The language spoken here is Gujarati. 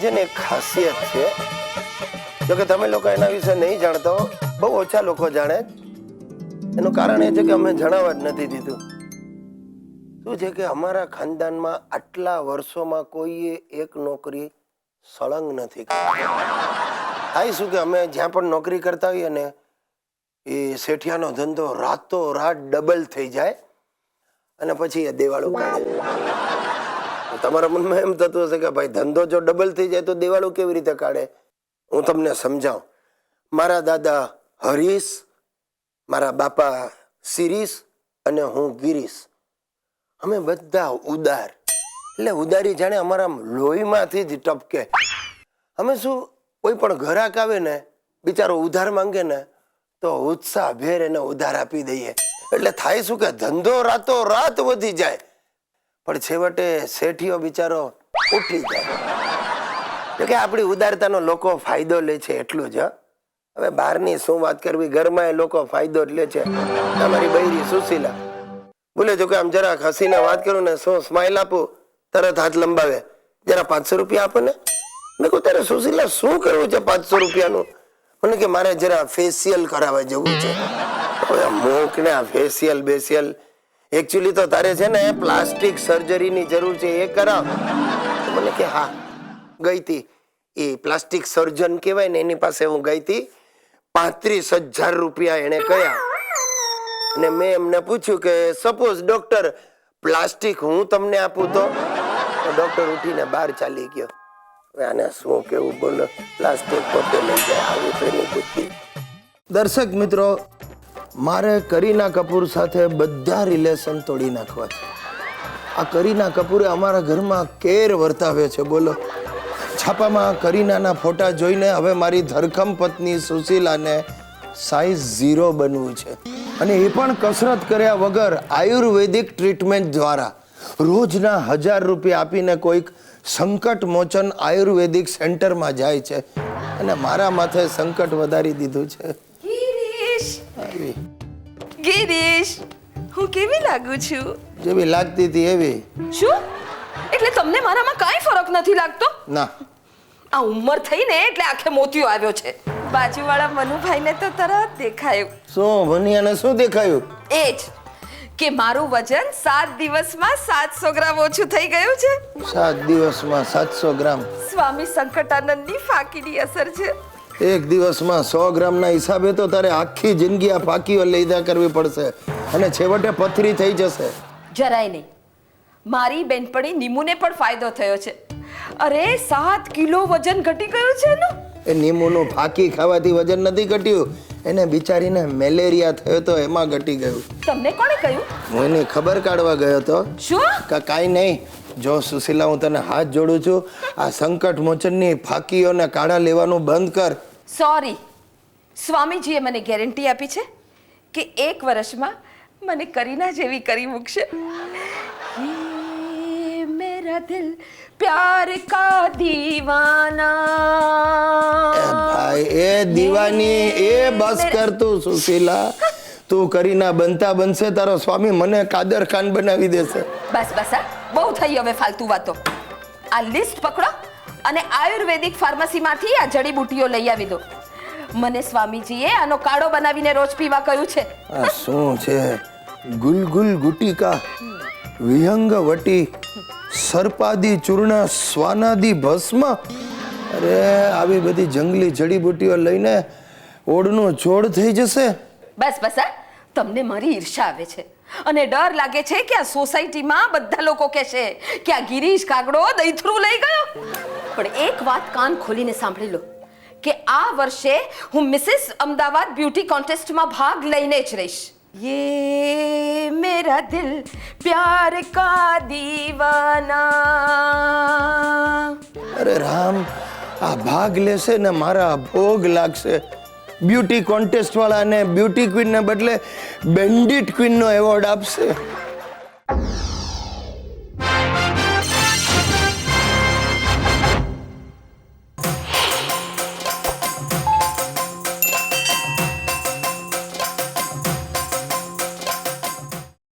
છે ને એક ખાસિયત છે, જો કે તમે લોકો એના વિશે નહીં જાણતા હો, બહુ ઓછા લોકો જાણે. એનું કારણ એ છે કે અમે જણાવવા જ નથી દીધું. શું છે કે અમારા ખાનદાનમાં આટલા વર્ષોમાં કોઈએ એક નોકરી સળંગ નથી કરી. થાય શું કે અમે જ્યાં પણ નોકરી કરતા હોઈએ ને એ શેઠિયાનો ધંધો રાતો રાત ડબલ થઈ જાય અને પછી એ દેવાળું કાઢે. તમારા મનમાં એમ થતું હશે કે ભાઈ ધંધો જો ડબલ થઈ જાય તો દેવાળું કેવી રીતે કાઢે? હું તમને સમજાવું. મારા દાદા હરીશ, મારા બાપા શિરીષ અને હું ગિરીશ, અમે બધા ઉદાર. એટલે ઉદારી જાણે અમારા લોહીમાંથી જ ટપકે. અમે શું, કોઈ પણ ગ્રાહક આવે ને બિચારો ઉધાર માંગે ને તો ઉત્સાહ ભેર એને ઉધાર આપી દઈએ. એટલે થાય શું કે ધંધો રાતો રાત વધી જાય, પણ છેવટે શેઠિયો બિચારો ઉઠી જાય. જો કે આપણી ઉદારતાનો લોકો ફાયદો લે છે એટલું જ. હવે બહારની શું વાત કરવી, ઘરમાં એ લોકો ફાયદો જ લે છે. તમારી બૈરી સુશીલા બોલે, જો કે આમ જરા હસીને વાત કરું ને, શું સ્માઈલ આપું, તરત હાથ લંબાવે, જરા 500 રૂપિયા આપો ને. મેં કહું તારે સુશીલા શું કરવું છે 500 રૂપિયાનું? મને કે મારે જરા ફેશિયલ કરાવવા જવું છે. હવે મૂક ને આ ફેશિયલ બેશિયલ, એકચ્યુઅલી તો તારે છે ને પ્લાસ્ટિક સર્જરીની જરૂર છે, એ કરાવ. મને કે હા, ગઈ હતી એ પ્લાસ્ટિક સર્જન કહેવાય ને એની પાસે હું ગઈ હતી. 35,000 રૂપિયા એને કયા. અને મેં એમને પૂછ્યું કે સપોઝ ડોક્ટર પ્લાસ્ટિક હું તમને આપું તો ડોક્ટર ઉઠીને બહાર ચાલી ગયો. હવે આને શું કેવું બોલો, પ્લાસ્ટિક પોતે લઈ જાય, આવી તેની બુદ્ધિ. દર્શક મિત્રો, મારે કરીના કપૂર સાથે બધા રિલેશન તોડી નાખવા છે. આ કરીના કપૂરે અમારા ઘરમાં કેર વર્તાવે છે. બોલો, છાપામાં કરીનાના ફોટા જોઈને હવે મારી ધરખમ પત્ની સુશીલાને સાઈઝ 0 બનવું છે, અને એ પણ કસરત કર્યા વગર આયુર્વેદિક ટ્રીટમેન્ટ દ્વારા. રોજના 1000 રૂપિયા આપીને કોઈક સંકટ મોચન આયુર્વેદિક સેન્ટરમાં જાય છે, અને મારા માથે સંકટ વધારી દીધું છે. ગિરીશ, હું કેવી લાગુ છું? જેવી લાગતી હતી એવી. શું એટલે તમને મારામાં કાંઈ ફરક નથી લાગતો? ના, આ ઉંમર થઈ ને એટલે આખે મોતિયો આવ્યો છે. બાજુવાળા મનુભાઈને તો તરત દેખાયું. શું ભનિયાને શું દેખાયું? એ જ કે મારું વજન 7 દિવસમાં 700 ગ્રામ ઓછું થઈ ગયું છે. 7 દિવસમાં 700 ગ્રામ? સ્વામી સંકટાનંદની ફાકીની અસર છે. એક દિવસમાં 100 ગ્રામના હિસાબે તો તારે આખી જિંદગી આ ફાકીઓ લીધા કરવી પડશે, અને છેવટે પથરી થઈ જશે. જરાય નહીં. મારી બેનપણી નીમુને પણ ફાયદો થયો છે. અરે 7 કિલો વજન ઘટી ગયું છે ને. એ નીમુનું ફાકી ખાવાથી વજન નથી ઘટ્યું, એને બિચારીને મેલેરિયા થયો તો એમાં ઘટી ગયું. તમને કોણે કહ્યું? હું એની ખબર કાઢવા ગયો હતો. શું? કાંઈ નહીં. જો સુશીલા, હું તને હાથ જોડું છું, આ સંકટ મોચનની ફાકીઓને કાઢા લેવાનું બંધ કર. સોરી, સ્વામીજીએ મને ગેરંટી આપી છે કે 1 વર્ષમાં મને કરીના જેવી કરી મૂકશે. ये मेरा दिल प्यार का दीवाना. ભાઈ એ દીવાની એ બસ કર તું સુશીલા. તું કરીના બનતા બનશે તારો સ્વામી મને કાદર ખાન બનાવી દેશે. બસ બસ, બહુ થઈ હવે ફાલતુ વાતો. આ લિસ્ટ પકડો અને આયુર્વેદિક ફાર્મસીમાંથી આ જડીબુટીઓ લઈ આવી દો. મને સ્વામીજીએ આનો કાળો બનાવીને રોજ પીવા કહ્યું છે. આ શું છે? ગુલગુલ ગુટિકા, વિહંગ વટી, સર્પાદી ચૂર્ણ, શ્વાનાદી ભસ્મ. અરે આવી બધી જંગલી જડીબુટીઓ લઈને ઓળનું છોડ થઈ જશે. બસ બસ, તમને મારી ઈર્ષા આવે છે અને ડર લાગે છે કે આ સોસાયટીમાં બધા લોકો કહેશે કે આ ગિરીશ કાગડો દહીથરું લઈ ગયો. પણ એક વાત કાન ખોલીને સાંભળી લો કે આ વર્ષે હું મિસિસ અમદાવાદ બ્યુટી કોન્ટેસ્ટમાં ભાગ લઈને જ રહીશ. ये मेरा दिल प्यार का दीवाना. અરે રામ, આ ભાગ લેશે ને મારા ભોગ લાગશે. બ્યુટી કોન્ટેસ્ટ વાળાને બ્યુટી ક્વીન ને બદલે બેન્ડિટ ક્વીન નો એવોર્ડ આપશે.